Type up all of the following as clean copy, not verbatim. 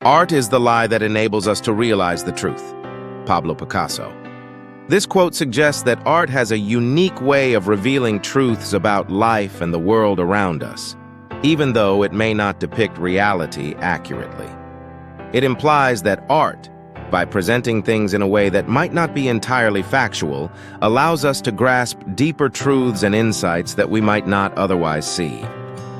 Art is the lie that enables us to realize the truth. Pablo Picasso. This quote suggests that art has a unique way of revealing truths about life and the world around us, even though it may not depict reality accurately. It implies that art, by presenting things in a way that might not be entirely factual, allows us to grasp deeper truths and insights that we might not otherwise see.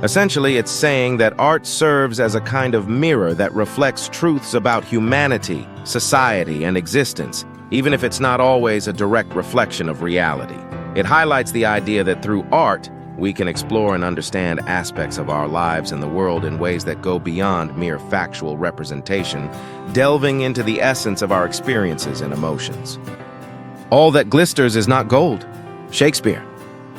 Essentially, it's saying that art serves as a kind of mirror that reflects truths about humanity, society, and existence, even if it's not always a direct reflection of reality. It highlights the idea that through art, we can explore and understand aspects of our lives and the world in ways that go beyond mere factual representation, delving into the essence of our experiences and emotions. All that glisters is not gold. Shakespeare.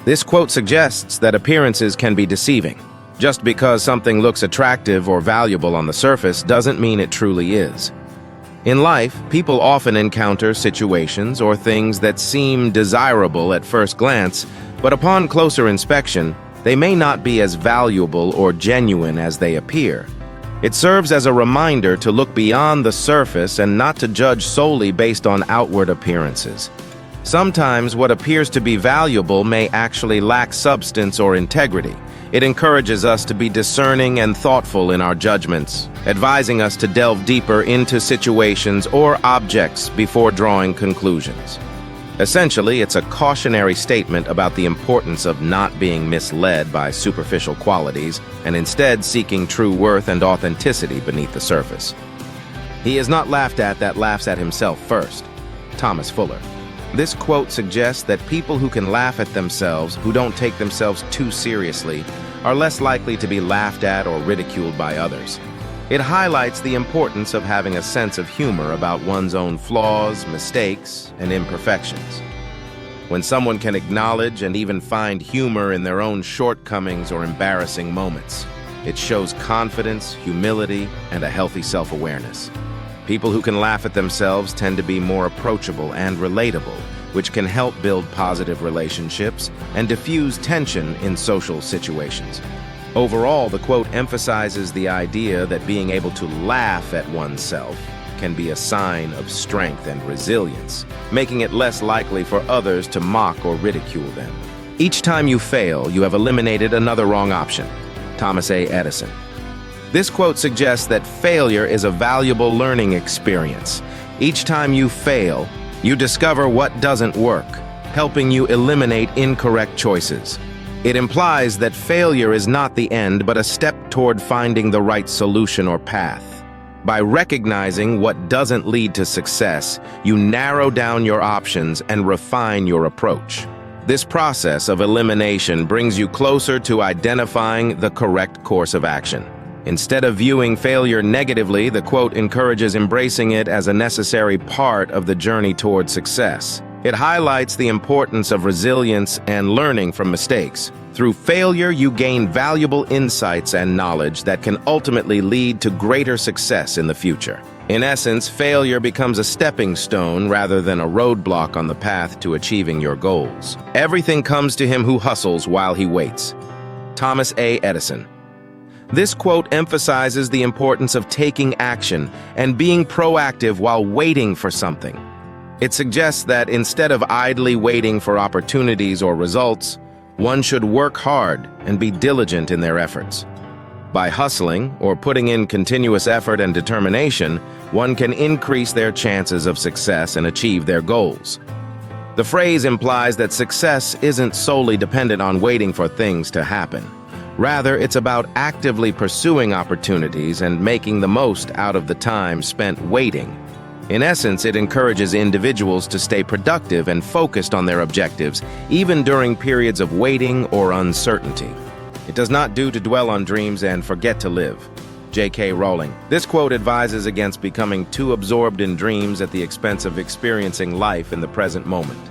This quote suggests that appearances can be deceiving. Just because something looks attractive or valuable on the surface doesn't mean it truly is. In life, people often encounter situations or things that seem desirable at first glance, but upon closer inspection, they may not be as valuable or genuine as they appear. It serves as a reminder to look beyond the surface and not to judge solely based on outward appearances. Sometimes what appears to be valuable may actually lack substance or integrity. It encourages us to be discerning and thoughtful in our judgments, advising us to delve deeper into situations or objects before drawing conclusions. Essentially, it's a cautionary statement about the importance of not being misled by superficial qualities and instead seeking true worth and authenticity beneath the surface. He is not laughed at that laughs at himself first. Thomas Fuller. This quote suggests that people who can laugh at themselves, who don't take themselves too seriously, are less likely to be laughed at or ridiculed by others. It highlights the importance of having a sense of humor about one's own flaws, mistakes, and imperfections. When someone can acknowledge and even find humor in their own shortcomings or embarrassing moments, it shows confidence, humility, and a healthy self-awareness. People who can laugh at themselves tend to be more approachable and relatable, which can help build positive relationships and diffuse tension in social situations. Overall, the quote emphasizes the idea that being able to laugh at oneself can be a sign of strength and resilience, making it less likely for others to mock or ridicule them. Each time you fail, you have eliminated another wrong option. Thomas A. Edison. This quote suggests that failure is a valuable learning experience. Each time you fail, you discover what doesn't work, helping you eliminate incorrect choices. It implies that failure is not the end, but a step toward finding the right solution or path. By recognizing what doesn't lead to success, you narrow down your options and refine your approach. This process of elimination brings you closer to identifying the correct course of action. Instead of viewing failure negatively, the quote encourages embracing it as a necessary part of the journey toward success. It highlights the importance of resilience and learning from mistakes. Through failure, you gain valuable insights and knowledge that can ultimately lead to greater success in the future. In essence, failure becomes a stepping stone rather than a roadblock on the path to achieving your goals. Everything comes to him who hustles while he waits. Thomas A. Edison. This quote emphasizes the importance of taking action and being proactive while waiting for something. It suggests that instead of idly waiting for opportunities or results, one should work hard and be diligent in their efforts. By hustling or putting in continuous effort and determination, one can increase their chances of success and achieve their goals. The phrase implies that success isn't solely dependent on waiting for things to happen. Rather, it's about actively pursuing opportunities and making the most out of the time spent waiting. In essence, it encourages individuals to stay productive and focused on their objectives, even during periods of waiting or uncertainty. It does not do to dwell on dreams and forget to live. J.K. Rowling. This quote advises against becoming too absorbed in dreams at the expense of experiencing life in the present moment.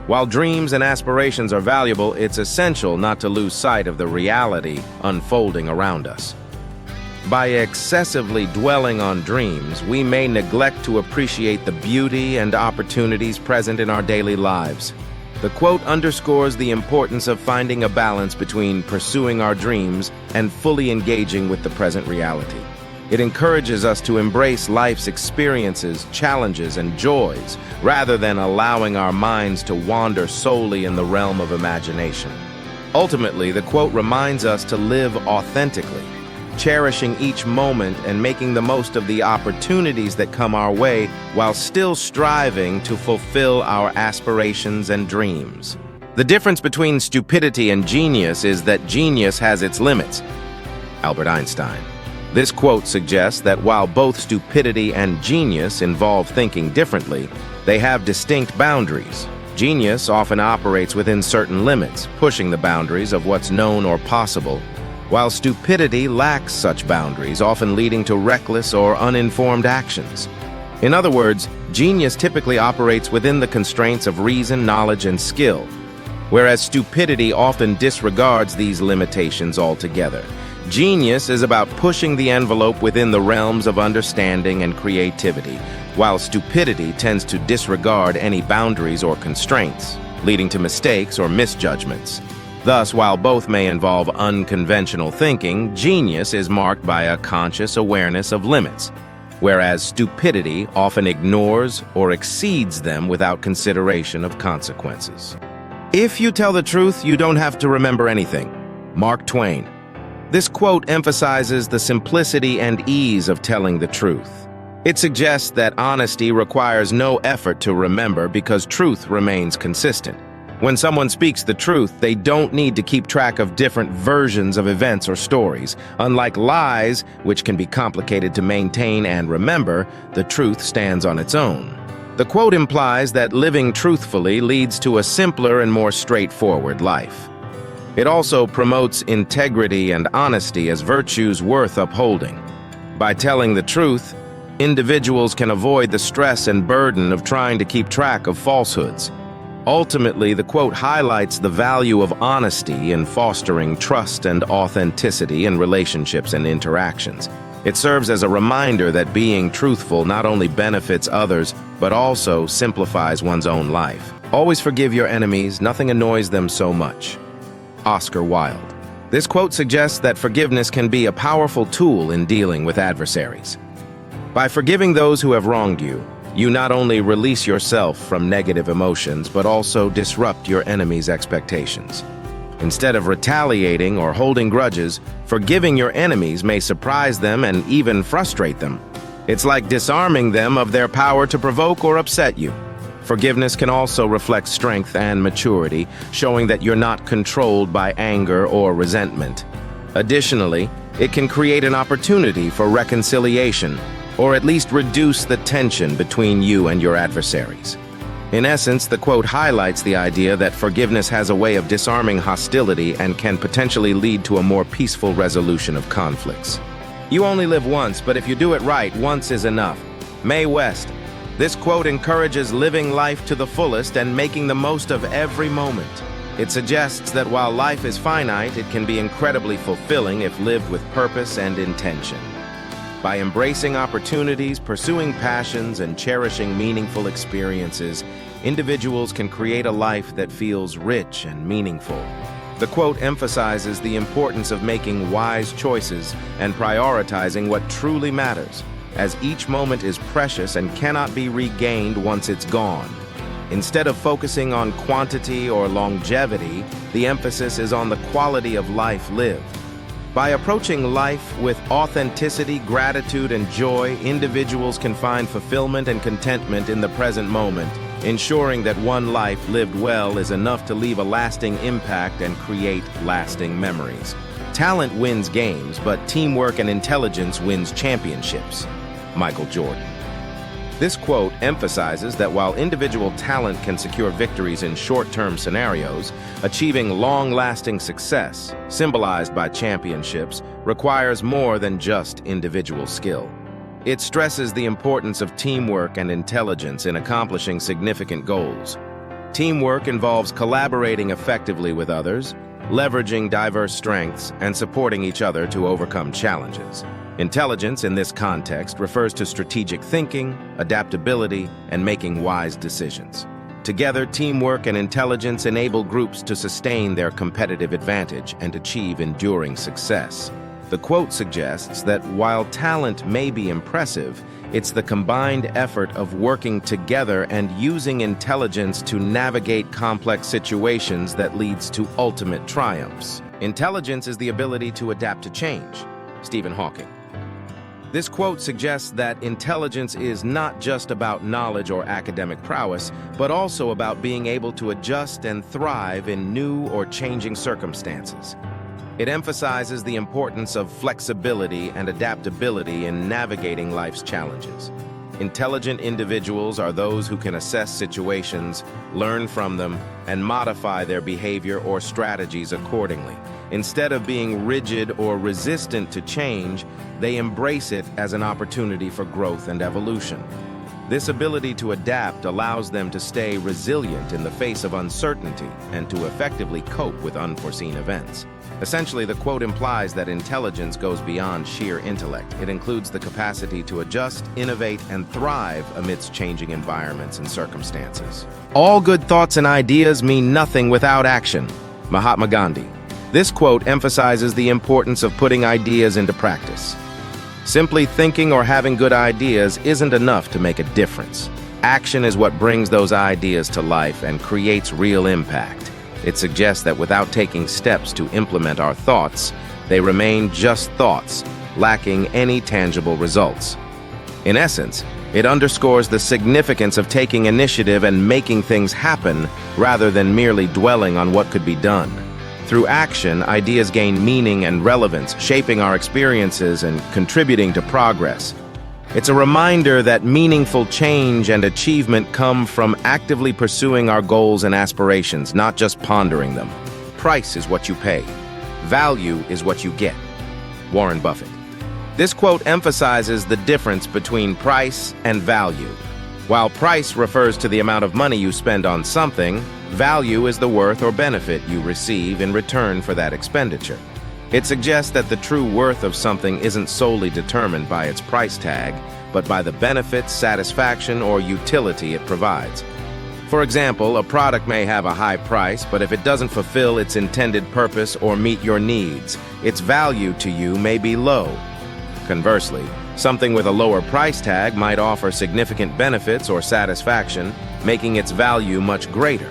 While dreams and aspirations are valuable, it's essential not to lose sight of the reality unfolding around us. By excessively dwelling on dreams, we may neglect to appreciate the beauty and opportunities present in our daily lives. The quote underscores the importance of finding a balance between pursuing our dreams and fully engaging with the present reality. It encourages us to embrace life's experiences, challenges, and joys, rather than allowing our minds to wander solely in the realm of imagination. Ultimately, the quote reminds us to live authentically, cherishing each moment and making the most of the opportunities that come our way while still striving to fulfill our aspirations and dreams. The difference between stupidity and genius is that genius has its limits. Albert Einstein. This quote suggests that while both stupidity and genius involve thinking differently, they have distinct boundaries. Genius often operates within certain limits, pushing the boundaries of what's known or possible, while stupidity lacks such boundaries, often leading to reckless or uninformed actions. In other words, genius typically operates within the constraints of reason, knowledge, and skill, whereas stupidity often disregards these limitations altogether. Genius is about pushing the envelope within the realms of understanding and creativity, while stupidity tends to disregard any boundaries or constraints, leading to mistakes or misjudgments. Thus, while both may involve unconventional thinking, genius is marked by a conscious awareness of limits, whereas stupidity often ignores or exceeds them without consideration of consequences. If you tell the truth, you don't have to remember anything. Mark Twain. This quote emphasizes the simplicity and ease of telling the truth. It suggests that honesty requires no effort to remember because truth remains consistent. When someone speaks the truth, they don't need to keep track of different versions of events or stories. Unlike lies, which can be complicated to maintain and remember, the truth stands on its own. The quote implies that living truthfully leads to a simpler and more straightforward life. It also promotes integrity and honesty as virtues worth upholding. By telling the truth, individuals can avoid the stress and burden of trying to keep track of falsehoods. Ultimately, the quote highlights the value of honesty in fostering trust and authenticity in relationships and interactions. It serves as a reminder that being truthful not only benefits others, but also simplifies one's own life. Always forgive your enemies, nothing annoys them so much. Oscar Wilde. This quote suggests that forgiveness can be a powerful tool in dealing with adversaries. By forgiving those who have wronged you, you not only release yourself from negative emotions, but also disrupt your enemy's expectations. Instead of retaliating or holding grudges, forgiving your enemies may surprise them and even frustrate them. It's like disarming them of their power to provoke or upset you. Forgiveness can also reflect strength and maturity, showing that you're not controlled by anger or resentment. Additionally, it can create an opportunity for reconciliation, or at least reduce the tension between you and your adversaries. In essence, the quote highlights the idea that forgiveness has a way of disarming hostility and can potentially lead to a more peaceful resolution of conflicts. You only live once, but if you do it right, once is enough. Mae West. This quote encourages living life to the fullest and making the most of every moment. It suggests that while life is finite, it can be incredibly fulfilling if lived with purpose and intention. By embracing opportunities, pursuing passions, and cherishing meaningful experiences, individuals can create a life that feels rich and meaningful. The quote emphasizes the importance of making wise choices and prioritizing what truly matters, as each moment is precious and cannot be regained once it's gone. Instead of focusing on quantity or longevity, the emphasis is on the quality of life lived. By approaching life with authenticity, gratitude, and joy, individuals can find fulfillment and contentment in the present moment, ensuring that one life lived well is enough to leave a lasting impact and create lasting memories. Talent wins games, but teamwork and intelligence wins championships. Michael Jordan. This quote emphasizes that while individual talent can secure victories in short-term scenarios, achieving long-lasting success, symbolized by championships, requires more than just individual skill. It stresses the importance of teamwork and intelligence in accomplishing significant goals. Teamwork involves collaborating effectively with others, leveraging diverse strengths, and supporting each other to overcome challenges. Intelligence in this context refers to strategic thinking, adaptability, and making wise decisions. Together, teamwork and intelligence enable groups to sustain their competitive advantage and achieve enduring success. The quote suggests that while talent may be impressive, it's the combined effort of working together and using intelligence to navigate complex situations that leads to ultimate triumphs. Intelligence is the ability to adapt to change. Stephen Hawking. This quote suggests that intelligence is not just about knowledge or academic prowess, but also about being able to adjust and thrive in new or changing circumstances. It emphasizes the importance of flexibility and adaptability in navigating life's challenges. Intelligent individuals are those who can assess situations, learn from them, and modify their behavior or strategies accordingly. Instead of being rigid or resistant to change, they embrace it as an opportunity for growth and evolution. This ability to adapt allows them to stay resilient in the face of uncertainty and to effectively cope with unforeseen events. Essentially, the quote implies that intelligence goes beyond sheer intellect. It includes the capacity to adjust, innovate, and thrive amidst changing environments and circumstances. All good thoughts and ideas mean nothing without action. Mahatma Gandhi. This quote emphasizes the importance of putting ideas into practice. Simply thinking or having good ideas isn't enough to make a difference. Action is what brings those ideas to life and creates real impact. It suggests that without taking steps to implement our thoughts, they remain just thoughts, lacking any tangible results. In essence, it underscores the significance of taking initiative and making things happen rather than merely dwelling on what could be done. Through action, ideas gain meaning and relevance, shaping our experiences and contributing to progress. It's a reminder that meaningful change and achievement come from actively pursuing our goals and aspirations, not just pondering them. Price is what you pay. Value is what you get. Warren Buffett. This quote emphasizes the difference between price and value. While price refers to the amount of money you spend on something, value is the worth or benefit you receive in return for that expenditure. It suggests that the true worth of something isn't solely determined by its price tag, but by the benefits, satisfaction, or utility it provides. For example, a product may have a high price, but if it doesn't fulfill its intended purpose or meet your needs, its value to you may be low. Conversely, something with a lower price tag might offer significant benefits or satisfaction, making its value much greater.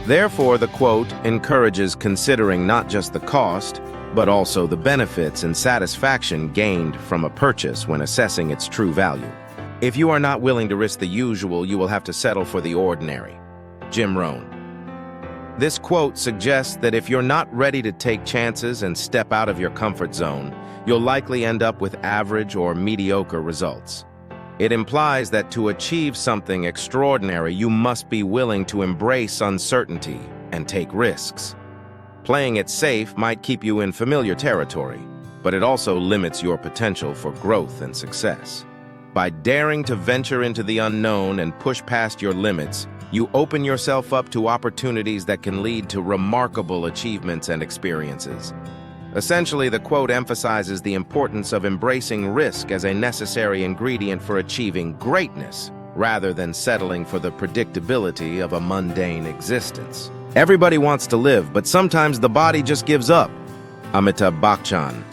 Therefore, the quote encourages considering not just the cost, but also the benefits and satisfaction gained from a purchase when assessing its true value. If you are not willing to risk the usual, you will have to settle for the ordinary. Jim Rohn. This quote suggests that if you're not ready to take chances and step out of your comfort zone, you'll likely end up with average or mediocre results. It implies that to achieve something extraordinary, you must be willing to embrace uncertainty and take risks. Playing it safe might keep you in familiar territory, but it also limits your potential for growth and success. By daring to venture into the unknown and push past your limits, you open yourself up to opportunities that can lead to remarkable achievements and experiences. Essentially, the quote emphasizes the importance of embracing risk as a necessary ingredient for achieving greatness, rather than settling for the predictability of a mundane existence. Everybody wants to live, but sometimes the body just gives up. Amitabh Bachchan.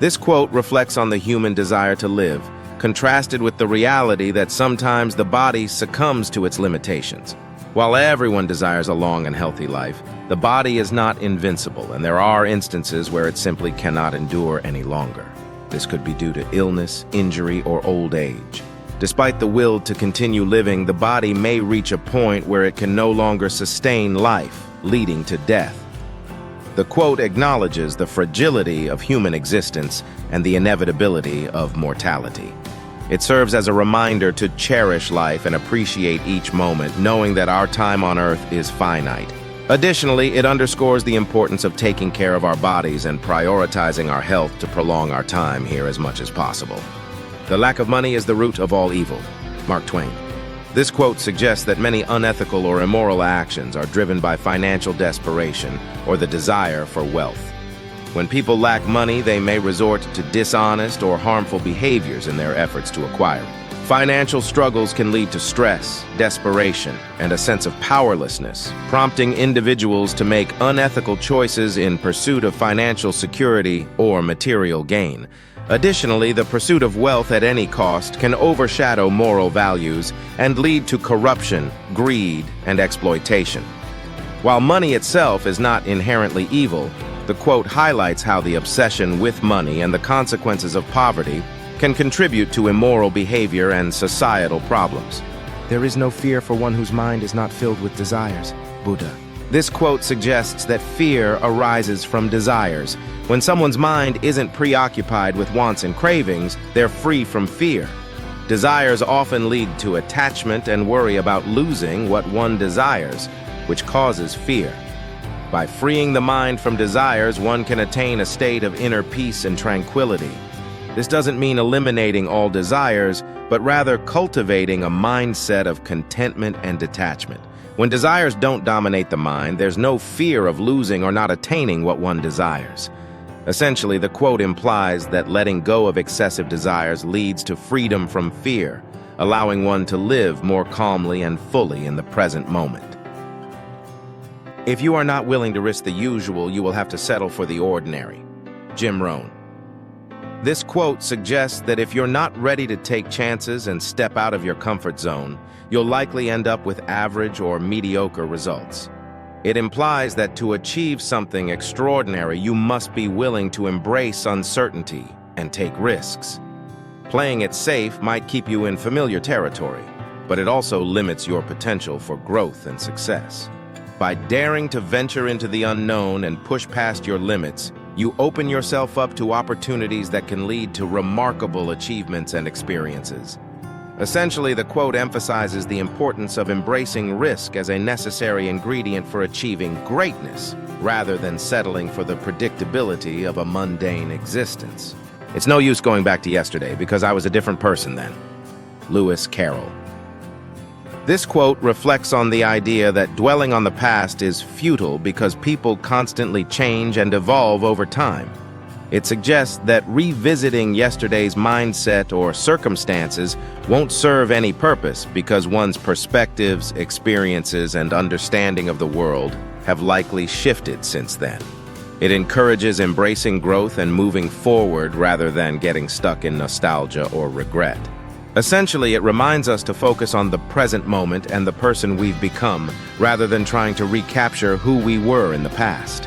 This quote reflects on the human desire to live, contrasted with the reality that sometimes the body succumbs to its limitations. While everyone desires a long and healthy life, the body is not invincible, and there are instances where it simply cannot endure any longer. This could be due to illness, injury, or old age. Despite the will to continue living, the body may reach a point where it can no longer sustain life, leading to death. The quote acknowledges the fragility of human existence and the inevitability of mortality. It serves as a reminder to cherish life and appreciate each moment, knowing that our time on Earth is finite. Additionally, it underscores the importance of taking care of our bodies and prioritizing our health to prolong our time here as much as possible. The lack of money is the root of all evil. Mark Twain. This quote suggests that many unethical or immoral actions are driven by financial desperation or the desire for wealth. When people lack money, they may resort to dishonest or harmful behaviors in their efforts to acquire it. Financial struggles can lead to stress, desperation, and a sense of powerlessness, prompting individuals to make unethical choices in pursuit of financial security or material gain. Additionally, the pursuit of wealth at any cost can overshadow moral values and lead to corruption, greed, and exploitation. While money itself is not inherently evil, the quote highlights how the obsession with money and the consequences of poverty can contribute to immoral behavior and societal problems. There is no fear for one whose mind is not filled with desires. Buddha. This quote suggests that fear arises from desires. When someone's mind isn't preoccupied with wants and cravings, they're free from fear. Desires often lead to attachment and worry about losing what one desires, which causes fear. By freeing the mind from desires, one can attain a state of inner peace and tranquility. This doesn't mean eliminating all desires, but rather cultivating a mindset of contentment and detachment. When desires don't dominate the mind, there's no fear of losing or not attaining what one desires. Essentially, the quote implies that letting go of excessive desires leads to freedom from fear, allowing one to live more calmly and fully in the present moment. If you are not willing to risk the usual, you will have to settle for the ordinary. Jim Rohn. This quote suggests that if you're not ready to take chances and step out of your comfort zone, you'll likely end up with average or mediocre results. It implies that to achieve something extraordinary, you must be willing to embrace uncertainty and take risks. Playing it safe might keep you in familiar territory, but it also limits your potential for growth and success. By daring to venture into the unknown and push past your limits, you open yourself up to opportunities that can lead to remarkable achievements and experiences. Essentially, the quote emphasizes the importance of embracing risk as a necessary ingredient for achieving greatness, rather than settling for the predictability of a mundane existence. It's no use going back to yesterday because I was a different person then. Lewis Carroll. This quote reflects on the idea that dwelling on the past is futile because people constantly change and evolve over time. It suggests that revisiting yesterday's mindset or circumstances won't serve any purpose because one's perspectives, experiences, and understanding of the world have likely shifted since then. It encourages embracing growth and moving forward rather than getting stuck in nostalgia or regret. Essentially, it reminds us to focus on the present moment and the person we've become, rather than trying to recapture who we were in the past.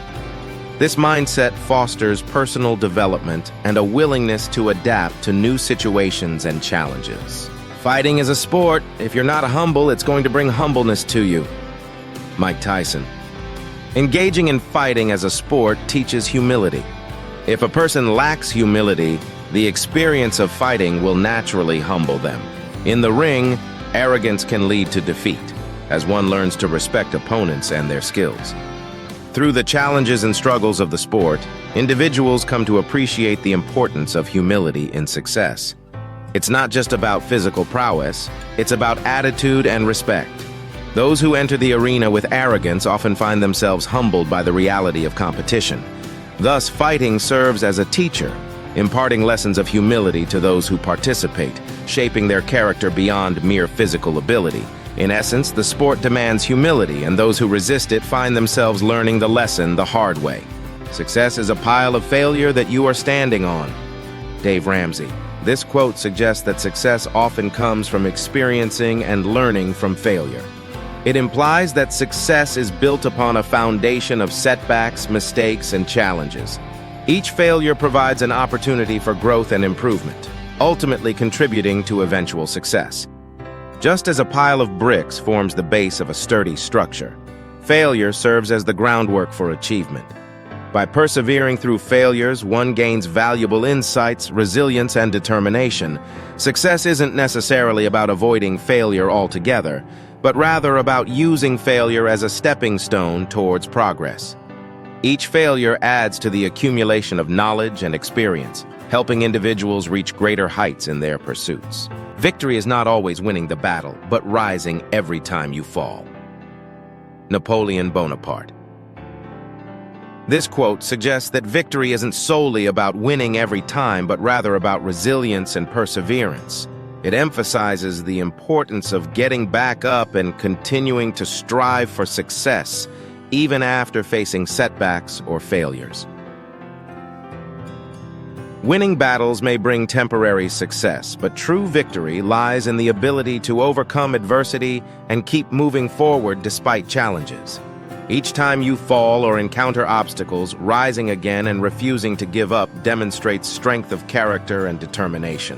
This mindset fosters personal development and a willingness to adapt to new situations and challenges. Fighting is a sport. If you're not humble, it's going to bring humbleness to you. Mike Tyson. Engaging in fighting as a sport teaches humility. If a person lacks humility, the experience of fighting will naturally humble them. In the ring, arrogance can lead to defeat, as one learns to respect opponents and their skills. Through the challenges and struggles of the sport, individuals come to appreciate the importance of humility in success. It's not just about physical prowess, it's about attitude and respect. Those who enter the arena with arrogance often find themselves humbled by the reality of competition. Thus, fighting serves as a teacher, imparting lessons of humility to those who participate, shaping their character beyond mere physical ability. In essence, the sport demands humility, and those who resist it find themselves learning the lesson the hard way. Success is a pile of failure that you are standing on. Dave Ramsey. This quote suggests that success often comes from experiencing and learning from failure. It implies that success is built upon a foundation of setbacks, mistakes, and challenges. Each failure provides an opportunity for growth and improvement, ultimately contributing to eventual success. Just as a pile of bricks forms the base of a sturdy structure, failure serves as the groundwork for achievement. By persevering through failures, one gains valuable insights, resilience, and determination. Success isn't necessarily about avoiding failure altogether, but rather about using failure as a stepping stone towards progress. Each failure adds to the accumulation of knowledge and experience, helping individuals reach greater heights in their pursuits. Victory is not always winning the battle, but rising every time you fall. Napoleon Bonaparte. This quote suggests that victory isn't solely about winning every time, but rather about resilience and perseverance. It emphasizes the importance of getting back up and continuing to strive for success, even after facing setbacks or failures. Winning battles may bring temporary success, but true victory lies in the ability to overcome adversity and keep moving forward despite challenges. Each time you fall or encounter obstacles, rising again and refusing to give up demonstrates strength of character and determination.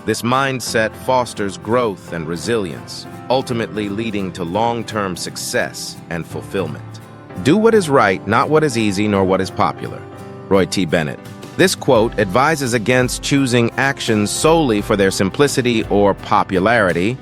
This mindset fosters growth and resilience, ultimately leading to long-term success and fulfillment. Do what is right, not what is easy nor what is popular. Roy T. Bennett. This quote advises against choosing actions solely for their simplicity or popularity,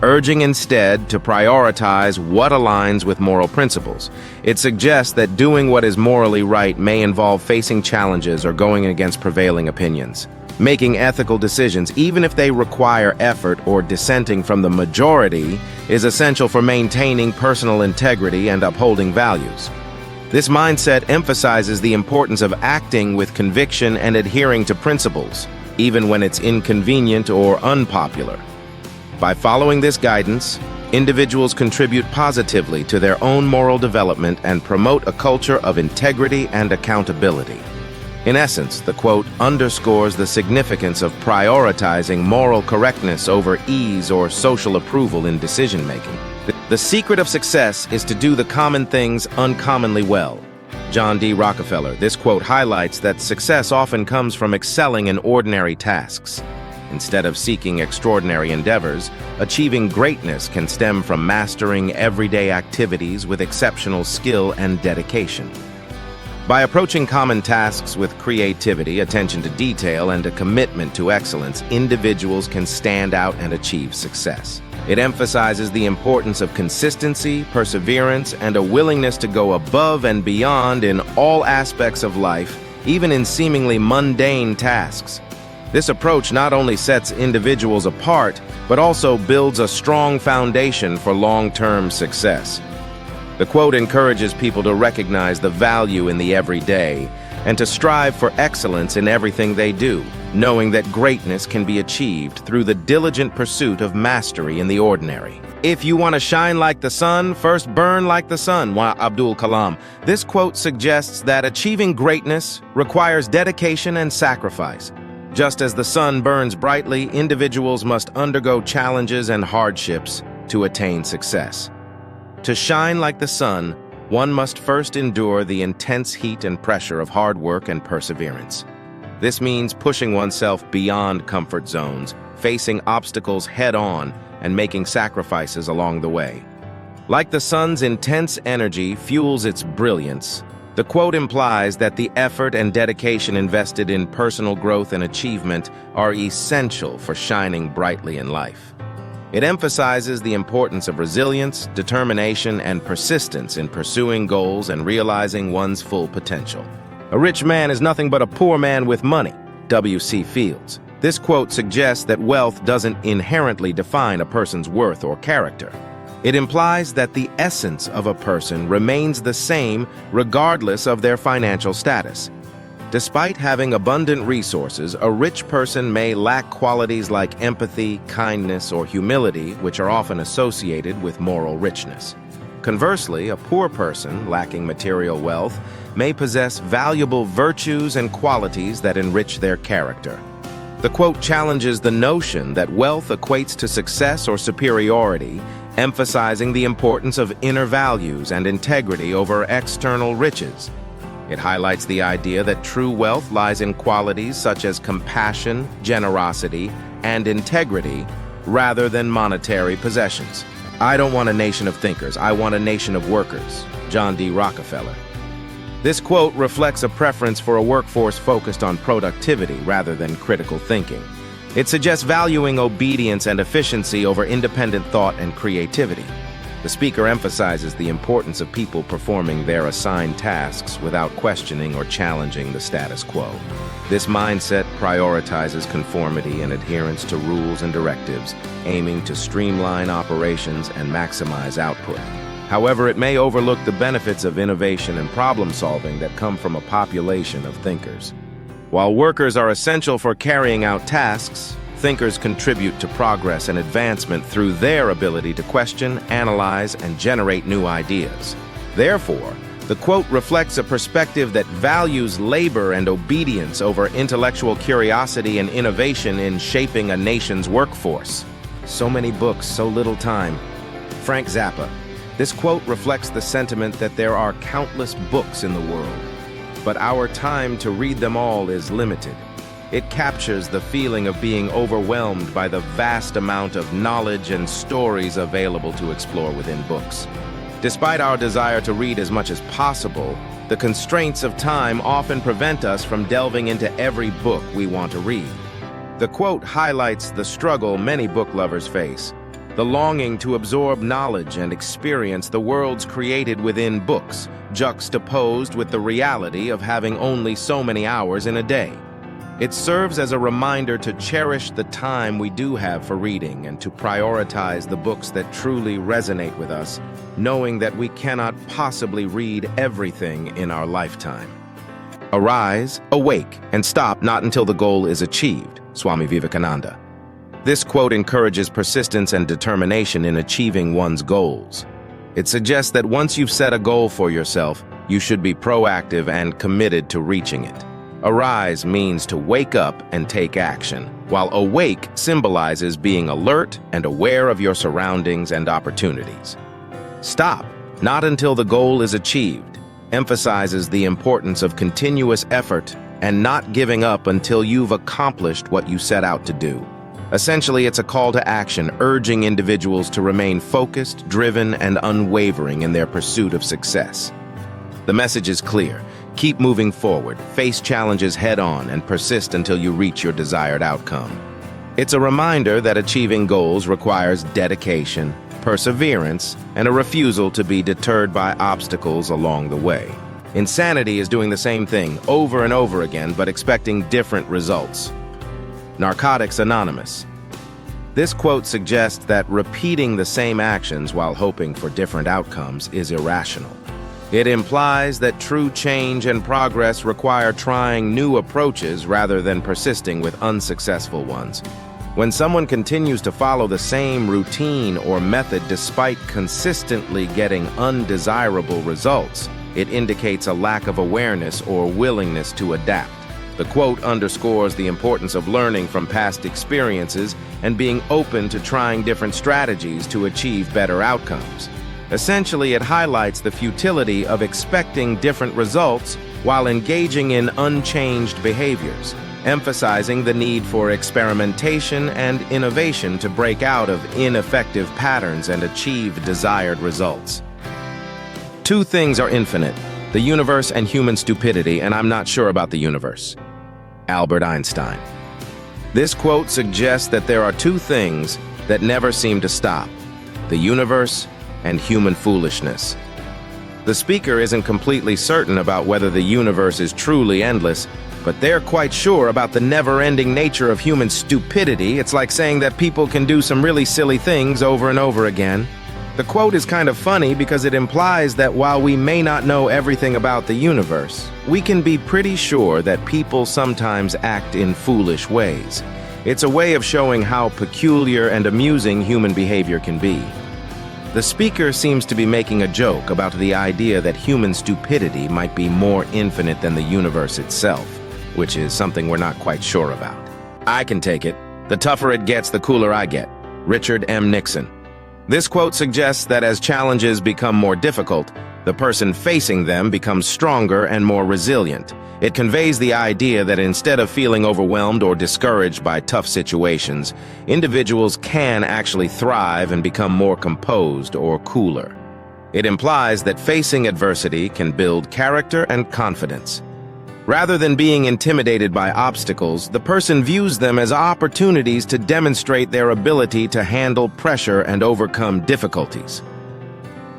urging instead to prioritize what aligns with moral principles. It suggests that doing what is morally right may involve facing challenges or going against prevailing opinions. Making ethical decisions, even if they require effort or dissenting from the majority, is essential for maintaining personal integrity and upholding values. This mindset emphasizes the importance of acting with conviction and adhering to principles, even when it's inconvenient or unpopular. By following this guidance, individuals contribute positively to their own moral development and promote a culture of integrity and accountability. In essence, the quote underscores the significance of prioritizing moral correctness over ease or social approval in decision-making. The secret of success is to do the common things uncommonly well. John D. Rockefeller. This quote highlights that success often comes from excelling in ordinary tasks. Instead of seeking extraordinary endeavors, achieving greatness can stem from mastering everyday activities with exceptional skill and dedication. By approaching common tasks with creativity, attention to detail, and a commitment to excellence, individuals can stand out and achieve success. It emphasizes the importance of consistency, perseverance, and a willingness to go above and beyond in all aspects of life, even in seemingly mundane tasks. This approach not only sets individuals apart, but also builds a strong foundation for long-term success. The quote encourages people to recognize the value in the everyday and to strive for excellence in everything they do, knowing that greatness can be achieved through the diligent pursuit of mastery in the ordinary. If you want to shine like the sun, first burn like the sun, Abdul Kalam. This quote suggests that achieving greatness requires dedication and sacrifice. Just as the sun burns brightly, individuals must undergo challenges and hardships to attain success. To shine like the sun, one must first endure the intense heat and pressure of hard work and perseverance. This means pushing oneself beyond comfort zones, facing obstacles head-on, and making sacrifices along the way. Like the sun's intense energy fuels its brilliance, the quote implies that the effort and dedication invested in personal growth and achievement are essential for shining brightly in life. It emphasizes the importance of resilience, determination, and persistence in pursuing goals and realizing one's full potential. A rich man is nothing but a poor man with money. W.C. Fields. This quote suggests that wealth doesn't inherently define a person's worth or character. It implies that the essence of a person remains the same regardless of their financial status. Despite having abundant resources, a rich person may lack qualities like empathy, kindness, or humility, which are often associated with moral richness. Conversely, a poor person, lacking material wealth, may possess valuable virtues and qualities that enrich their character. The quote challenges the notion that wealth equates to success or superiority, emphasizing the importance of inner values and integrity over external riches. It highlights the idea that true wealth lies in qualities such as compassion, generosity, and integrity, rather than monetary possessions. I don't want a nation of thinkers, I want a nation of workers. John D. Rockefeller. This quote reflects a preference for a workforce focused on productivity rather than critical thinking. It suggests valuing obedience and efficiency over independent thought and creativity. The speaker emphasizes the importance of people performing their assigned tasks without questioning or challenging the status quo. This mindset prioritizes conformity and adherence to rules and directives, aiming to streamline operations and maximize output. However, it may overlook the benefits of innovation and problem-solving that come from a population of thinkers. While workers are essential for carrying out tasks, thinkers contribute to progress and advancement through their ability to question, analyze, and generate new ideas. Therefore, the quote reflects a perspective that values labor and obedience over intellectual curiosity and innovation in shaping a nation's workforce. So many books, so little time. Frank Zappa. This quote reflects the sentiment that there are countless books in the world, but our time to read them all is limited. It captures the feeling of being overwhelmed by the vast amount of knowledge and stories available to explore within books. Despite our desire to read as much as possible, the constraints of time often prevent us from delving into every book we want to read. The quote highlights the struggle many book lovers face, the longing to absorb knowledge and experience the worlds created within books, juxtaposed with the reality of having only so many hours in a day. It serves as a reminder to cherish the time we do have for reading and to prioritize the books that truly resonate with us, knowing that we cannot possibly read everything in our lifetime. Arise, awake, and stop not until the goal is achieved, Swami Vivekananda. This quote encourages persistence and determination in achieving one's goals. It suggests that once you've set a goal for yourself, you should be proactive and committed to reaching it. Arise means to wake up and take action, while awake symbolizes being alert and aware of your surroundings and opportunities. Stop, not until the goal is achieved, emphasizes the importance of continuous effort and not giving up until you've accomplished what you set out to do. Essentially, it's a call to action, urging individuals to remain focused, driven, and unwavering in their pursuit of success. The message is clear. Keep moving forward, face challenges head-on, and persist until you reach your desired outcome. It's a reminder that achieving goals requires dedication, perseverance, and a refusal to be deterred by obstacles along the way. Insanity is doing the same thing over and over again, but expecting different results. Narcotics Anonymous. This quote suggests that repeating the same actions while hoping for different outcomes is irrational. It implies that true change and progress require trying new approaches rather than persisting with unsuccessful ones. When someone continues to follow the same routine or method despite consistently getting undesirable results, it indicates a lack of awareness or willingness to adapt. The quote underscores the importance of learning from past experiences and being open to trying different strategies to achieve better outcomes. Essentially, it highlights the futility of expecting different results while engaging in unchanged behaviors, emphasizing the need for experimentation and innovation to break out of ineffective patterns and achieve desired results. Two things are infinite, the universe and human stupidity, and I'm not sure about the universe. Albert Einstein. This quote suggests that there are two things that never seem to stop: the universe and human foolishness. The speaker isn't completely certain about whether the universe is truly endless, but they're quite sure about the never-ending nature of human stupidity. It's like saying that people can do some really silly things over and over again. The quote is kind of funny because it implies that while we may not know everything about the universe, we can be pretty sure that people sometimes act in foolish ways. It's a way of showing how peculiar and amusing human behavior can be. The speaker seems to be making a joke about the idea that human stupidity might be more infinite than the universe itself, which is something we're not quite sure about. I can take it. The tougher it gets, the cooler I get. Richard M. Nixon. This quote suggests that as challenges become more difficult, the person facing them becomes stronger and more resilient. It conveys the idea that instead of feeling overwhelmed or discouraged by tough situations, individuals can actually thrive and become more composed or cooler. It implies that facing adversity can build character and confidence. Rather than being intimidated by obstacles, the person views them as opportunities to demonstrate their ability to handle pressure and overcome difficulties.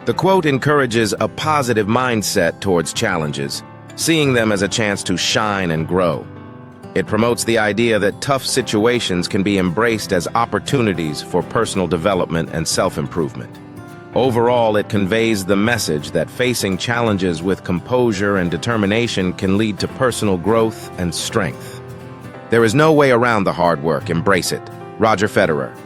The quote encourages a positive mindset towards challenges, seeing them as a chance to shine and grow. It promotes the idea that tough situations can be embraced as opportunities for personal development and self-improvement. Overall, it conveys the message that facing challenges with composure and determination can lead to personal growth and strength. There is no way around the hard work. Embrace it. Roger Federer.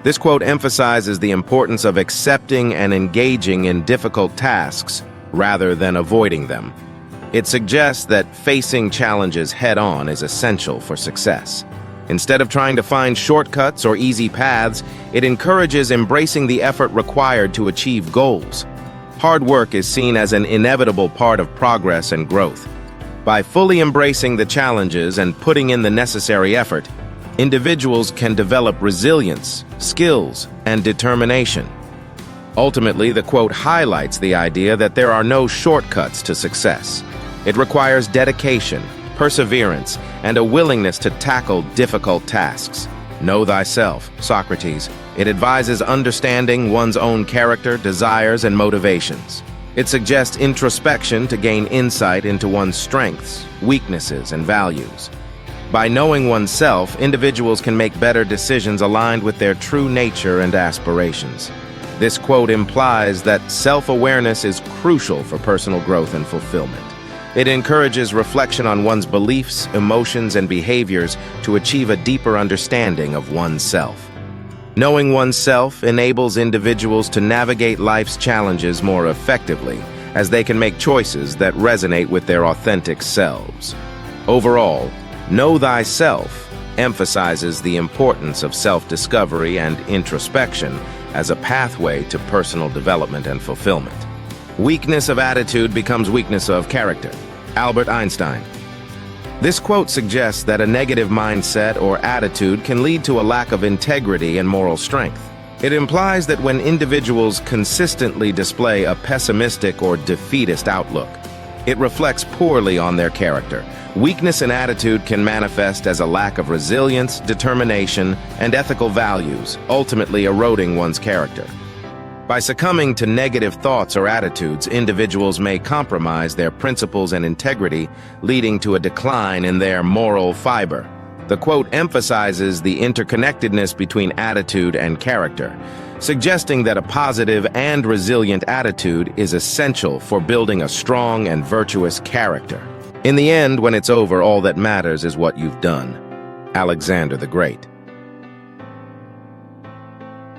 This quote emphasizes the importance of accepting and engaging in difficult tasks rather than avoiding them. It suggests that facing challenges head-on is essential for success. Instead of trying to find shortcuts or easy paths, it encourages embracing the effort required to achieve goals. Hard work is seen as an inevitable part of progress and growth. By fully embracing the challenges and putting in the necessary effort, individuals can develop resilience, skills, and determination. Ultimately, the quote highlights the idea that there are no shortcuts to success. It requires dedication, perseverance, and a willingness to tackle difficult tasks. Know thyself, Socrates. It advises understanding one's own character, desires, and motivations. It suggests introspection to gain insight into one's strengths, weaknesses, and values. By knowing oneself, individuals can make better decisions aligned with their true nature and aspirations. This quote implies that self-awareness is crucial for personal growth and fulfillment. It encourages reflection on one's beliefs, emotions, and behaviors to achieve a deeper understanding of oneself. Knowing oneself enables individuals to navigate life's challenges more effectively, as they can make choices that resonate with their authentic selves. Overall, Know Thyself emphasizes the importance of self-discovery and introspection as a pathway to personal development and fulfillment. Weakness of attitude becomes weakness of character. Albert Einstein. This quote suggests that a negative mindset or attitude can lead to a lack of integrity and moral strength. It implies that when individuals consistently display a pessimistic or defeatist outlook, it reflects poorly on their character. Weakness in attitude can manifest as a lack of resilience, determination, and ethical values, ultimately eroding one's character. By succumbing to negative thoughts or attitudes, individuals may compromise their principles and integrity, leading to a decline in their moral fiber. The quote emphasizes the interconnectedness between attitude and character, suggesting that a positive and resilient attitude is essential for building a strong and virtuous character. In the end, when it's over, all that matters is what you've done. Alexander the Great.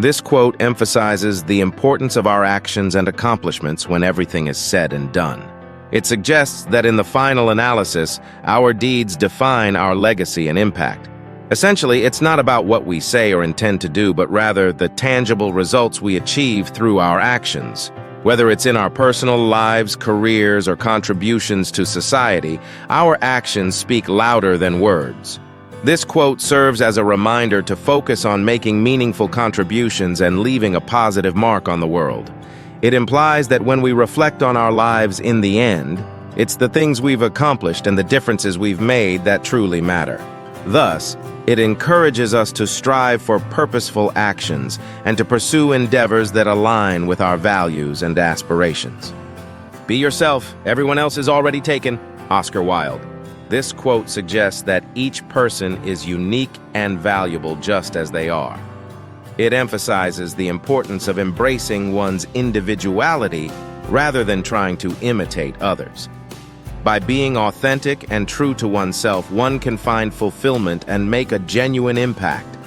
This quote emphasizes the importance of our actions and accomplishments when everything is said and done. It suggests that in the final analysis, our deeds define our legacy and impact. Essentially, it's not about what we say or intend to do, but rather the tangible results we achieve through our actions. Whether it's in our personal lives, careers, or contributions to society, our actions speak louder than words. This quote serves as a reminder to focus on making meaningful contributions and leaving a positive mark on the world. It implies that when we reflect on our lives in the end, it's the things we've accomplished and the differences we've made that truly matter. Thus, it encourages us to strive for purposeful actions and to pursue endeavors that align with our values and aspirations. Be yourself, everyone else is already taken. Oscar Wilde. This quote suggests that each person is unique and valuable just as they are. It emphasizes the importance of embracing one's individuality rather than trying to imitate others. By being authentic and true to oneself, one can find fulfillment and make a genuine impact.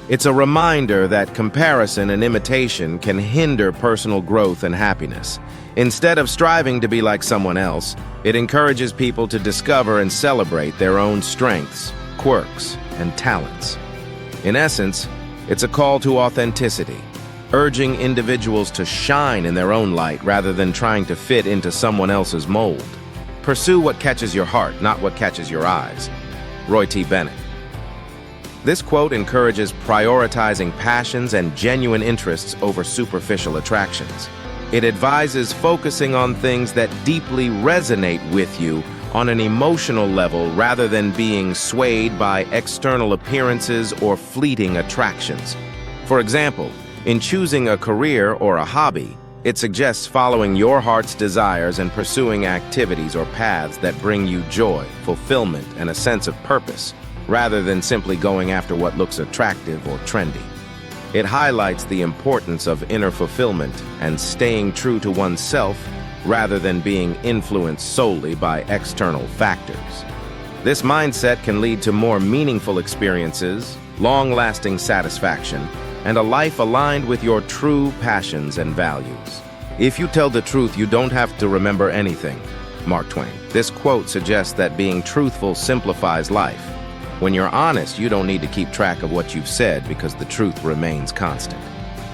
It's a reminder that comparison and imitation can hinder personal growth and happiness. Instead of striving to be like someone else, it encourages people to discover and celebrate their own strengths, quirks, and talents. In essence, it's a call to authenticity, urging individuals to shine in their own light rather than trying to fit into someone else's mold. Pursue what catches your heart, not what catches your eyes. Roy T. Bennett. This quote encourages prioritizing passions and genuine interests over superficial attractions. It advises focusing on things that deeply resonate with you on an emotional level rather than being swayed by external appearances or fleeting attractions. For example, in choosing a career or a hobby, it suggests following your heart's desires and pursuing activities or paths that bring you joy, fulfillment, and a sense of purpose, rather than simply going after what looks attractive or trendy. It highlights the importance of inner fulfillment and staying true to oneself rather than being influenced solely by external factors. This mindset can lead to more meaningful experiences, long-lasting satisfaction, and a life aligned with your true passions and values. If you tell the truth, you don't have to remember anything. Mark Twain. This quote suggests that being truthful simplifies life. When you're honest, you don't need to keep track of what you've said because the truth remains constant.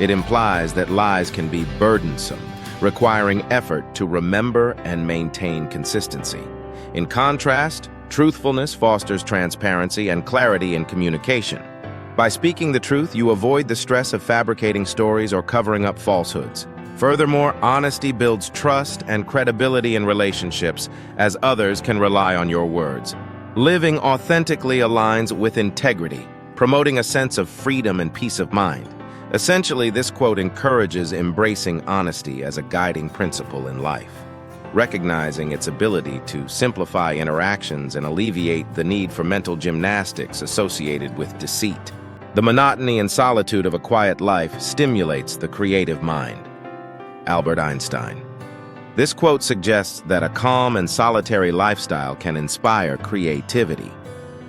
It implies that lies can be burdensome, requiring effort to remember and maintain consistency. In contrast, truthfulness fosters transparency and clarity in communication. By speaking the truth, you avoid the stress of fabricating stories or covering up falsehoods. Furthermore, honesty builds trust and credibility in relationships, as others can rely on your words. Living authentically aligns with integrity, promoting a sense of freedom and peace of mind. Essentially, this quote encourages embracing honesty as a guiding principle in life, recognizing its ability to simplify interactions and alleviate the need for mental gymnastics associated with deceit. The monotony and solitude of a quiet life stimulates the creative mind. Albert Einstein. This quote suggests that a calm and solitary lifestyle can inspire creativity.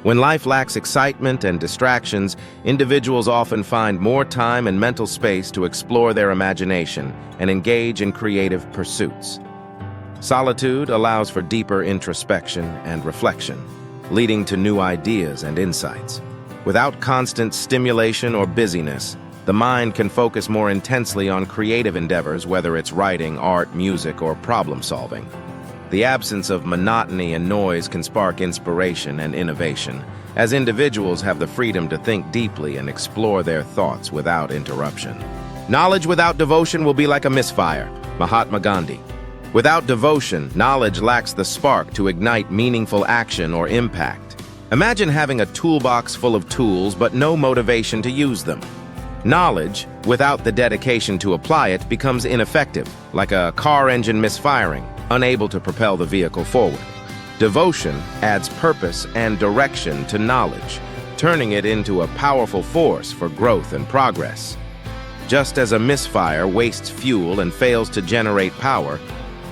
When life lacks excitement and distractions, individuals often find more time and mental space to explore their imagination and engage in creative pursuits. Solitude allows for deeper introspection and reflection, leading to new ideas and insights. Without constant stimulation or busyness, the mind can focus more intensely on creative endeavors, whether it's writing, art, music, or problem-solving. The absence of monotony and noise can spark inspiration and innovation, as individuals have the freedom to think deeply and explore their thoughts without interruption. Knowledge without devotion will be like a misfire. Mahatma Gandhi. Without devotion, knowledge lacks the spark to ignite meaningful action or impact. Imagine having a toolbox full of tools but no motivation to use them. Knowledge, without the dedication to apply it, becomes ineffective, like a car engine misfiring, unable to propel the vehicle forward. Devotion adds purpose and direction to knowledge, turning it into a powerful force for growth and progress. Just as a misfire wastes fuel and fails to generate power,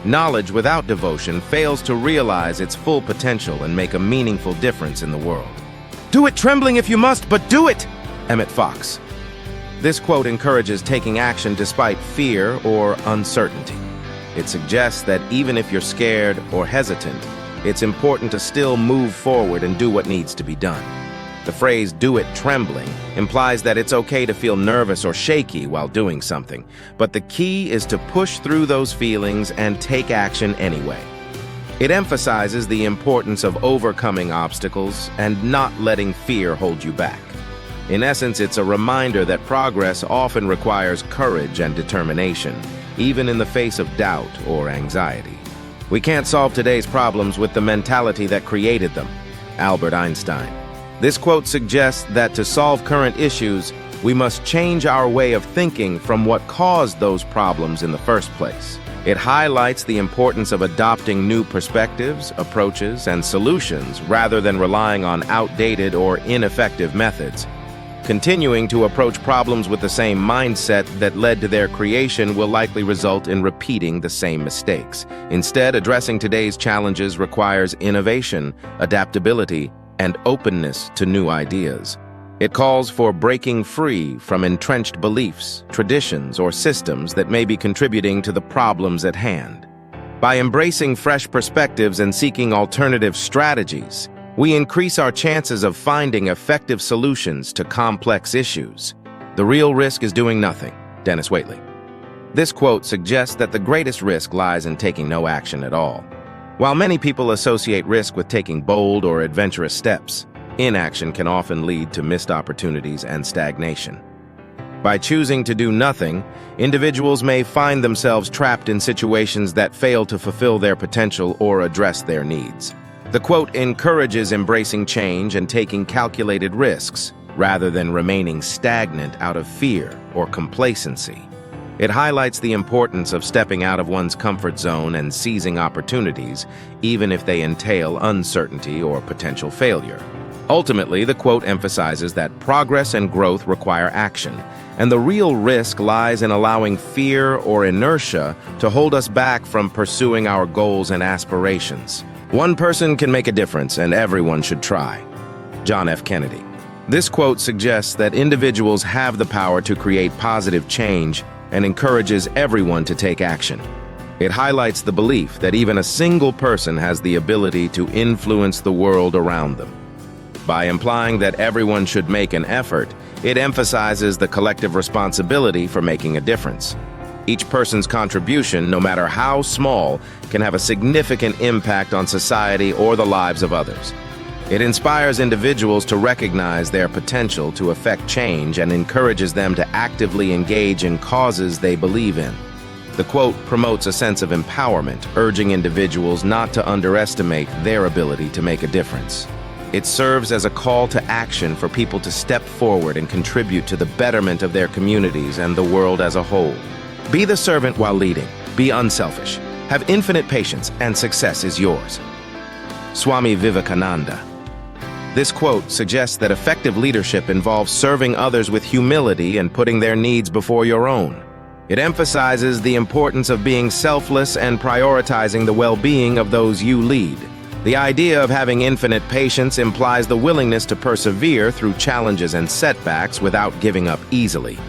knowledge without devotion fails to realize its full potential and make a meaningful difference in the world. Do it trembling if you must, but do it! Emmett Fox. This quote encourages taking action despite fear or uncertainty. It suggests that even if you're scared or hesitant, it's important to still move forward and do what needs to be done. The phrase "do it trembling" implies that it's okay to feel nervous or shaky while doing something, but the key is to push through those feelings and take action anyway. It emphasizes the importance of overcoming obstacles and not letting fear hold you back. In essence, it's a reminder that progress often requires courage and determination, even in the face of doubt or anxiety. We can't solve today's problems with the mentality that created them. Albert Einstein. This quote suggests that to solve current issues, we must change our way of thinking from what caused those problems in the first place. It highlights the importance of adopting new perspectives, approaches, and solutions rather than relying on outdated or ineffective methods. Continuing to approach problems with the same mindset that led to their creation will likely result in repeating the same mistakes. Instead, addressing today's challenges requires innovation, adaptability, and openness to new ideas. It calls for breaking free from entrenched beliefs, traditions, or systems that may be contributing to the problems at hand. By embracing fresh perspectives and seeking alternative strategies, we increase our chances of finding effective solutions to complex issues. The real risk is doing nothing. Dennis Waitley. This quote suggests that the greatest risk lies in taking no action at all. While many people associate risk with taking bold or adventurous steps, inaction can often lead to missed opportunities and stagnation. By choosing to do nothing, individuals may find themselves trapped in situations that fail to fulfill their potential or address their needs. The quote encourages embracing change and taking calculated risks, rather than remaining stagnant out of fear or complacency. It highlights the importance of stepping out of one's comfort zone and seizing opportunities, even if they entail uncertainty or potential failure. Ultimately, the quote emphasizes that progress and growth require action, and the real risk lies in allowing fear or inertia to hold us back from pursuing our goals and aspirations. One person can make a difference, and everyone should try. John F. Kennedy. This quote suggests that individuals have the power to create positive change and encourages everyone to take action. It highlights the belief that even a single person has the ability to influence the world around them. By implying that everyone should make an effort, it emphasizes the collective responsibility for making a difference. Each person's contribution, no matter how small, can have a significant impact on society or the lives of others. It inspires individuals to recognize their potential to affect change and encourages them to actively engage in causes they believe in. The quote promotes a sense of empowerment, urging individuals not to underestimate their ability to make a difference. It serves as a call to action for people to step forward and contribute to the betterment of their communities and the world as a whole. Be the servant while leading. Be unselfish. Have infinite patience, and success is yours. Swami Vivekananda. This quote suggests that effective leadership involves serving others with humility and putting their needs before your own. It emphasizes the importance of being selfless and prioritizing the well-being of those you lead. The idea of having infinite patience implies the willingness to persevere through challenges and setbacks without giving up easily.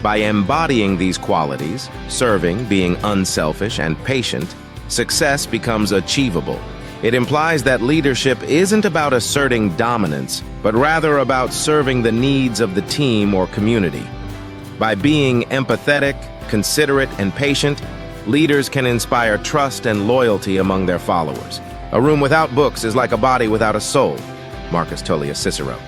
By embodying these qualities, serving, being unselfish, and patient, success becomes achievable. It implies that leadership isn't about asserting dominance, but rather about serving the needs of the team or community. By being empathetic, considerate, and patient, leaders can inspire trust and loyalty among their followers. A room without books is like a body without a soul. Marcus Tullius Cicero.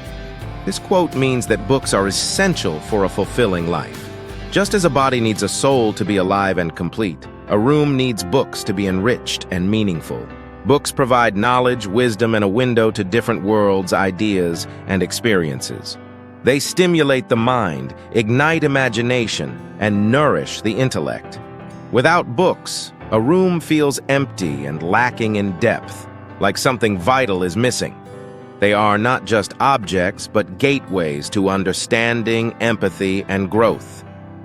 This quote means that books are essential for a fulfilling life. Just as a body needs a soul to be alive and complete, a room needs books to be enriched and meaningful. Books provide knowledge, wisdom, and a window to different worlds, ideas, and experiences. They stimulate the mind, ignite imagination, and nourish the intellect. Without books, a room feels empty and lacking in depth, like something vital is missing. They are not just objects, but gateways to understanding, empathy, and growth.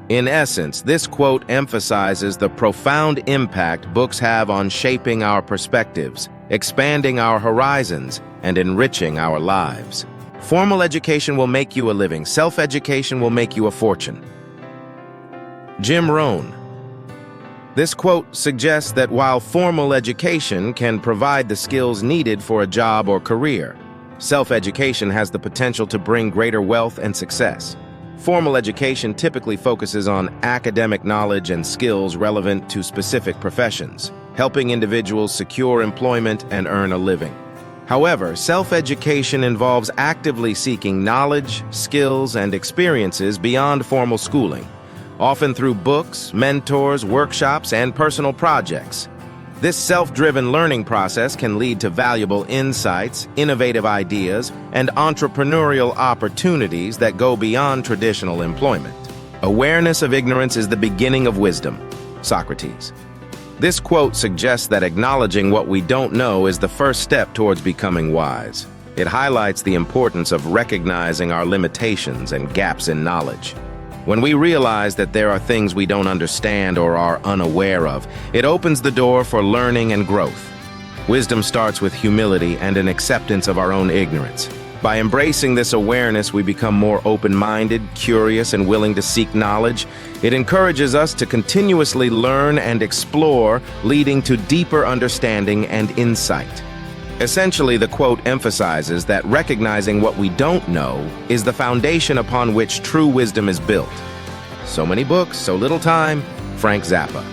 In essence, this quote emphasizes the profound impact books have on shaping our perspectives, expanding our horizons, and enriching our lives. Formal education will make you a living. Self-education will make you a fortune. Jim Rohn. This quote suggests that while formal education can provide the skills needed for a job or career, self-education has the potential to bring greater wealth and success. Formal education typically focuses on academic knowledge and skills relevant to specific professions, helping individuals secure employment and earn a living. However, self-education involves actively seeking knowledge, skills, and experiences beyond formal schooling, often through books, mentors, workshops, and personal projects. This self-driven learning process can lead to valuable insights, innovative ideas, and entrepreneurial opportunities that go beyond traditional employment. Awareness of ignorance is the beginning of wisdom. Socrates. This quote suggests that acknowledging what we don't know is the first step towards becoming wise. It highlights the importance of recognizing our limitations and gaps in knowledge. When we realize that there are things we don't understand or are unaware of, it opens the door for learning and growth. Wisdom starts with humility and an acceptance of our own ignorance. By embracing this awareness, we become more open-minded, curious, and willing to seek knowledge. It encourages us to continuously learn and explore, leading to deeper understanding and insight. Essentially, the quote emphasizes that recognizing what we don't know is the foundation upon which true wisdom is built. So many books, so little time. Frank Zappa.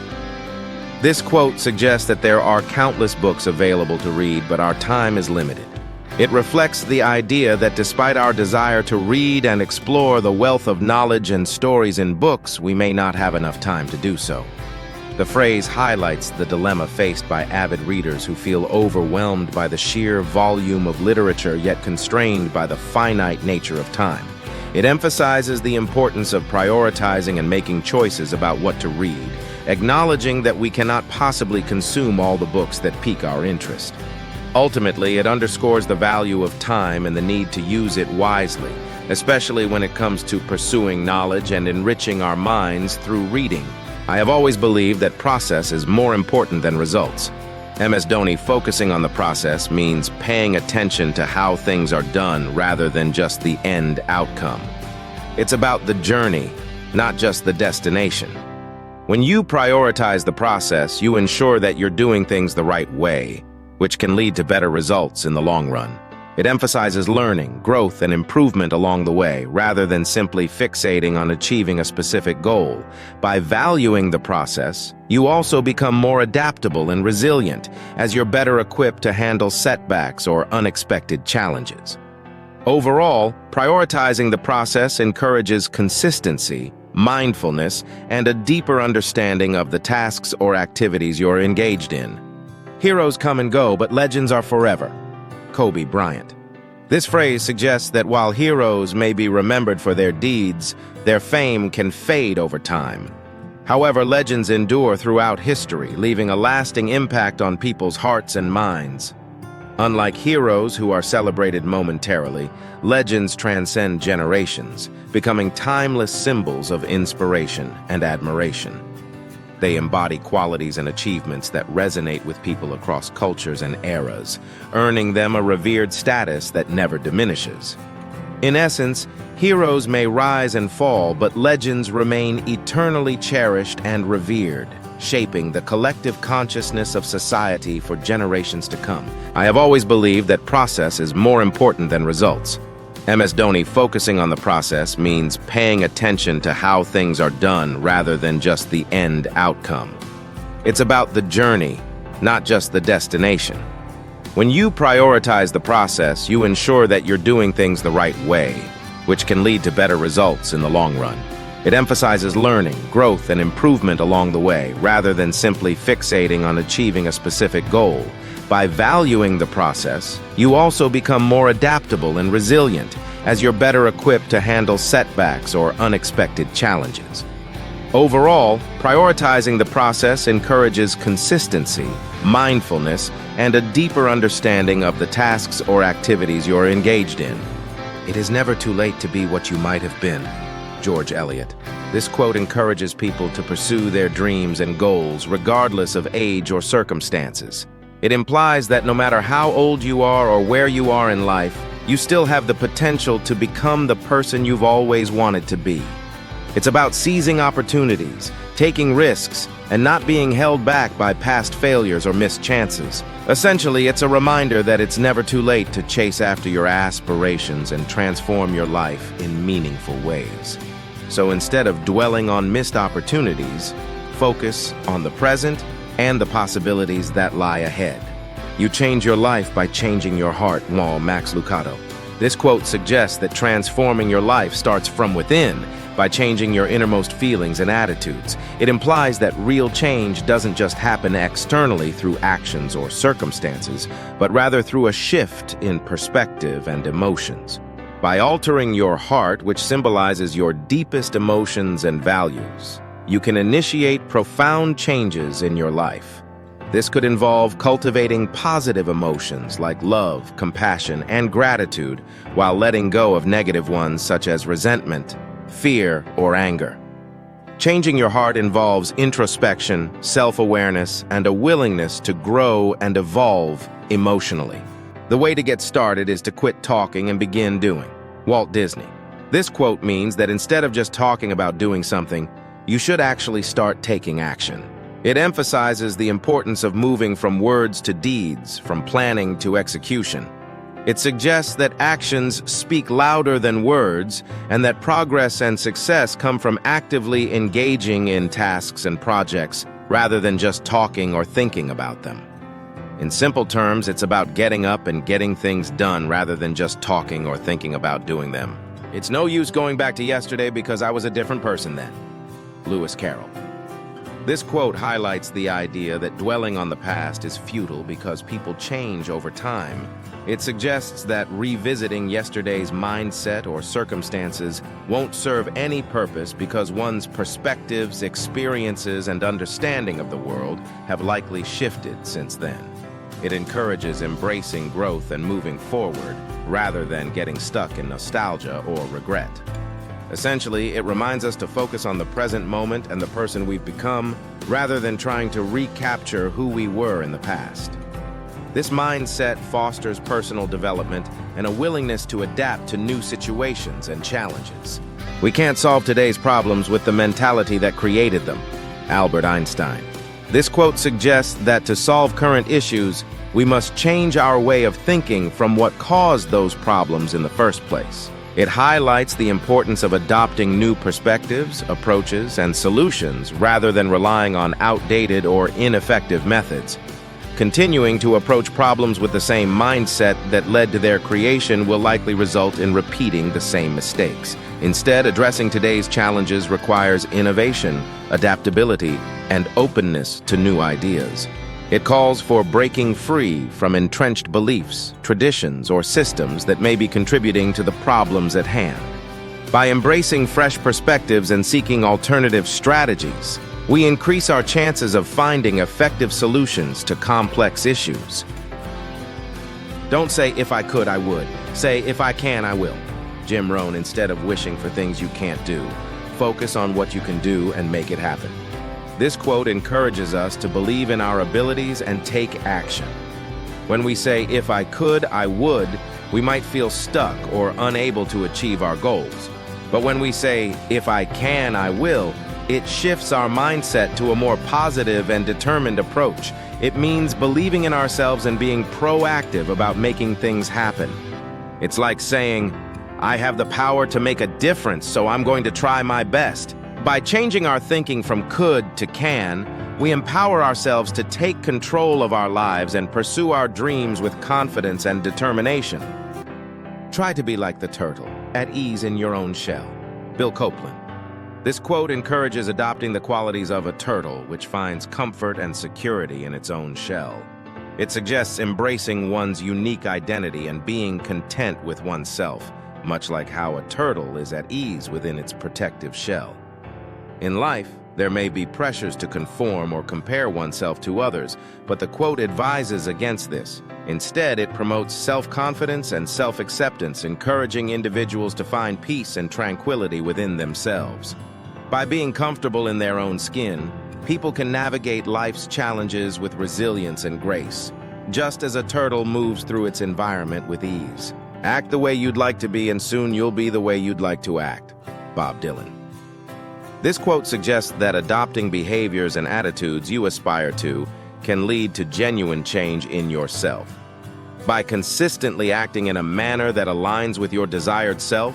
This quote suggests that there are countless books available to read, but our time is limited. It reflects the idea that despite our desire to read and explore the wealth of knowledge and stories in books, we may not have enough time to do so. The phrase highlights the dilemma faced by avid readers who feel overwhelmed by the sheer volume of literature yet constrained by the finite nature of time. It emphasizes the importance of prioritizing and making choices about what to read, acknowledging that we cannot possibly consume all the books that pique our interest. Ultimately, it underscores the value of time and the need to use it wisely, especially when it comes to pursuing knowledge and enriching our minds through reading. I have always believed that process is more important than results. MS Dhoni focusing on the process means paying attention to how things are done rather than just the end outcome. It's about the journey, not just the destination. When you prioritize the process, you ensure that you're doing things the right way, which can lead to better results in the long run. It emphasizes learning, growth, and improvement along the way, rather than simply fixating on achieving a specific goal. By valuing the process, you also become more adaptable and resilient, as you're better equipped to handle setbacks or unexpected challenges. Overall, prioritizing the process encourages consistency, mindfulness, and a deeper understanding of the tasks or activities you're engaged in. Heroes come and go, but legends are forever. Kobe Bryant. This phrase suggests that while heroes may be remembered for their deeds, their fame can fade over time. However, legends endure throughout history, leaving a lasting impact on people's hearts and minds. Unlike heroes who are celebrated momentarily, legends transcend generations, becoming timeless symbols of inspiration and admiration. They embody qualities and achievements that resonate with people across cultures and eras, earning them a revered status that never diminishes. In essence, heroes may rise and fall, but legends remain eternally cherished and revered, shaping the collective consciousness of society for generations to come. I have always believed that process is more important than results. MS Dhoni focusing on the process means paying attention to how things are done rather than just the end outcome. It's about the journey, not just the destination. When you prioritize the process, you ensure that you're doing things the right way, which can lead to better results in the long run. It emphasizes learning, growth, and improvement along the way, rather than simply fixating on achieving a specific goal. By valuing the process, you also become more adaptable and resilient, as you're better equipped to handle setbacks or unexpected challenges. Overall, prioritizing the process encourages consistency, mindfulness, and a deeper understanding of the tasks or activities you're engaged in. It is never too late to be what you might have been. George Eliot. This quote encourages people to pursue their dreams and goals regardless of age or circumstances. It implies that no matter how old you are or where you are in life, you still have the potential to become the person you've always wanted to be. It's about seizing opportunities, taking risks, and not being held back by past failures or missed chances. Essentially, it's a reminder that it's never too late to chase after your aspirations and transform your life in meaningful ways. So instead of dwelling on missed opportunities, focus on the present and the possibilities that lie ahead. You change your life by changing your heart, Max Lucado. This quote suggests that transforming your life starts from within, by changing your innermost feelings and attitudes. It implies that real change doesn't just happen externally through actions or circumstances, but rather through a shift in perspective and emotions. By altering your heart, which symbolizes your deepest emotions and values, you can initiate profound changes in your life. This could involve cultivating positive emotions like love, compassion, and gratitude, while letting go of negative ones such as resentment, fear, or anger. Changing your heart involves introspection, self-awareness, and a willingness to grow and evolve emotionally. The way to get started is to quit talking and begin doing. Walt Disney. This quote means that instead of just talking about doing something, you should actually start taking action. It emphasizes the importance of moving from words to deeds, from planning to execution. It suggests that actions speak louder than words, and that progress and success come from actively engaging in tasks and projects, rather than just talking or thinking about them. In simple terms, it's about getting up and getting things done rather than just talking or thinking about doing them. It's no use going back to yesterday because I was a different person then. Lewis Carroll. This quote highlights the idea that dwelling on the past is futile because people change over time. It suggests that revisiting yesterday's mindset or circumstances won't serve any purpose because one's perspectives, experiences, and understanding of the world have likely shifted since then. It encourages embracing growth and moving forward rather than getting stuck in nostalgia or regret. Essentially, it reminds us to focus on the present moment and the person we've become, rather than trying to recapture who we were in the past. This mindset fosters personal development and a willingness to adapt to new situations and challenges. We can't solve today's problems with the mentality that created them. Albert Einstein. This quote suggests that to solve current issues, we must change our way of thinking from what caused those problems in the first place. It highlights the importance of adopting new perspectives, approaches, and solutions rather than relying on outdated or ineffective methods. Continuing to approach problems with the same mindset that led to their creation will likely result in repeating the same mistakes. Instead, addressing today's challenges requires innovation, adaptability, and openness to new ideas. It calls for breaking free from entrenched beliefs, traditions, or systems that may be contributing to the problems at hand. By embracing fresh perspectives and seeking alternative strategies, we increase our chances of finding effective solutions to complex issues. Don't say, "If I could, I would." Say, "If I can, I will." Jim Rohn, instead of wishing for things you can't do, focus on what you can do and make it happen. This quote encourages us to believe in our abilities and take action. When we say, "If I could, I would," we might feel stuck or unable to achieve our goals. But when we say, "If I can, I will," it shifts our mindset to a more positive and determined approach. It means believing in ourselves and being proactive about making things happen. It's like saying, "I have the power to make a difference, so I'm going to try my best." By changing our thinking from could to can, we empower ourselves to take control of our lives and pursue our dreams with confidence and determination. Try to be like the turtle, at ease in your own shell. Bill Copeland. This quote encourages adopting the qualities of a turtle, which finds comfort and security in its own shell. It suggests embracing one's unique identity and being content with oneself, much like how a turtle is at ease within its protective shell. In life, there may be pressures to conform or compare oneself to others, but the quote advises against this. Instead, it promotes self-confidence and self-acceptance, encouraging individuals to find peace and tranquility within themselves. By being comfortable in their own skin, people can navigate life's challenges with resilience and grace, just as a turtle moves through its environment with ease. Act the way you'd like to be, and soon you'll be the way you'd like to act. Bob Dylan. This quote suggests that adopting behaviors and attitudes you aspire to can lead to genuine change in yourself. By consistently acting in a manner that aligns with your desired self,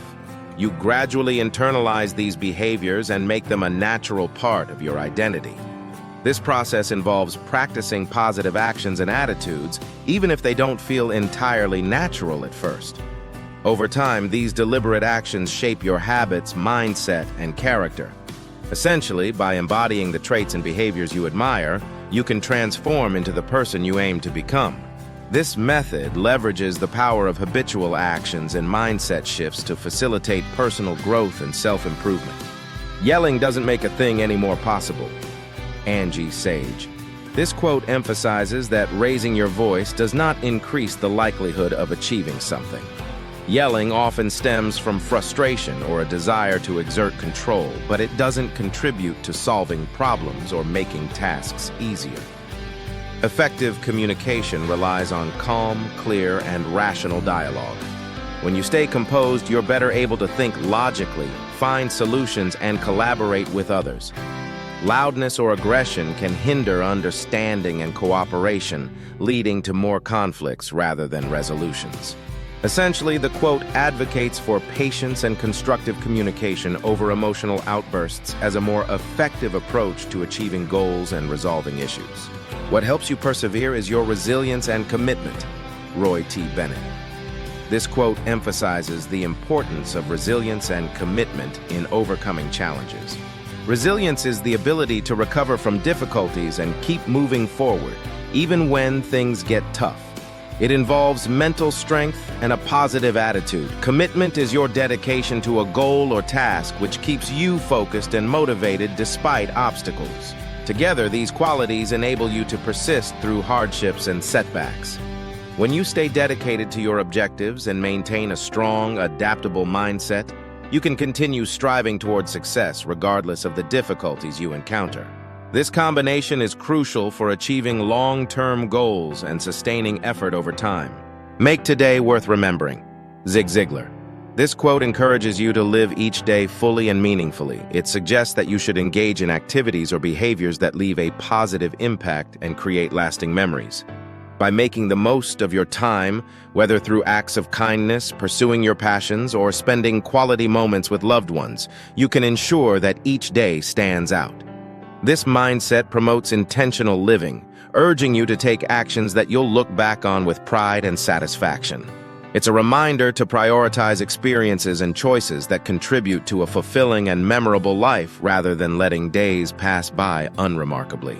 you gradually internalize these behaviors and make them a natural part of your identity. This process involves practicing positive actions and attitudes, even if they don't feel entirely natural at first. Over time, these deliberate actions shape your habits, mindset, and character. Essentially, by embodying the traits and behaviors you admire, you can transform into the person you aim to become. This method leverages the power of habitual actions and mindset shifts to facilitate personal growth and self-improvement. Yelling doesn't make a thing any more possible. Angie Sage. This quote emphasizes that raising your voice does not increase the likelihood of achieving something. Yelling often stems from frustration or a desire to exert control, but it doesn't contribute to solving problems or making tasks easier. Effective communication relies on calm, clear, and rational dialogue. When you stay composed, you're better able to think logically, find solutions, and collaborate with others. Loudness or aggression can hinder understanding and cooperation, leading to more conflicts rather than resolutions. Essentially, the quote advocates for patience and constructive communication over emotional outbursts as a more effective approach to achieving goals and resolving issues. What helps you persevere is your resilience and commitment. Roy T. Bennett. This quote emphasizes the importance of resilience and commitment in overcoming challenges. Resilience is the ability to recover from difficulties and keep moving forward, even when things get tough. It involves mental strength and a positive attitude. Commitment is your dedication to a goal or task which keeps you focused and motivated despite obstacles. Together, these qualities enable you to persist through hardships and setbacks. When you stay dedicated to your objectives and maintain a strong, adaptable mindset, you can continue striving toward success regardless of the difficulties you encounter. This combination is crucial for achieving long-term goals and sustaining effort over time. Make today worth remembering. Zig Ziglar. This quote encourages you to live each day fully and meaningfully. It suggests that you should engage in activities or behaviors that leave a positive impact and create lasting memories. By making the most of your time, whether through acts of kindness, pursuing your passions, or spending quality moments with loved ones, you can ensure that each day stands out. This mindset promotes intentional living, urging you to take actions that you'll look back on with pride and satisfaction. It's a reminder to prioritize experiences and choices that contribute to a fulfilling and memorable life rather than letting days pass by unremarkably.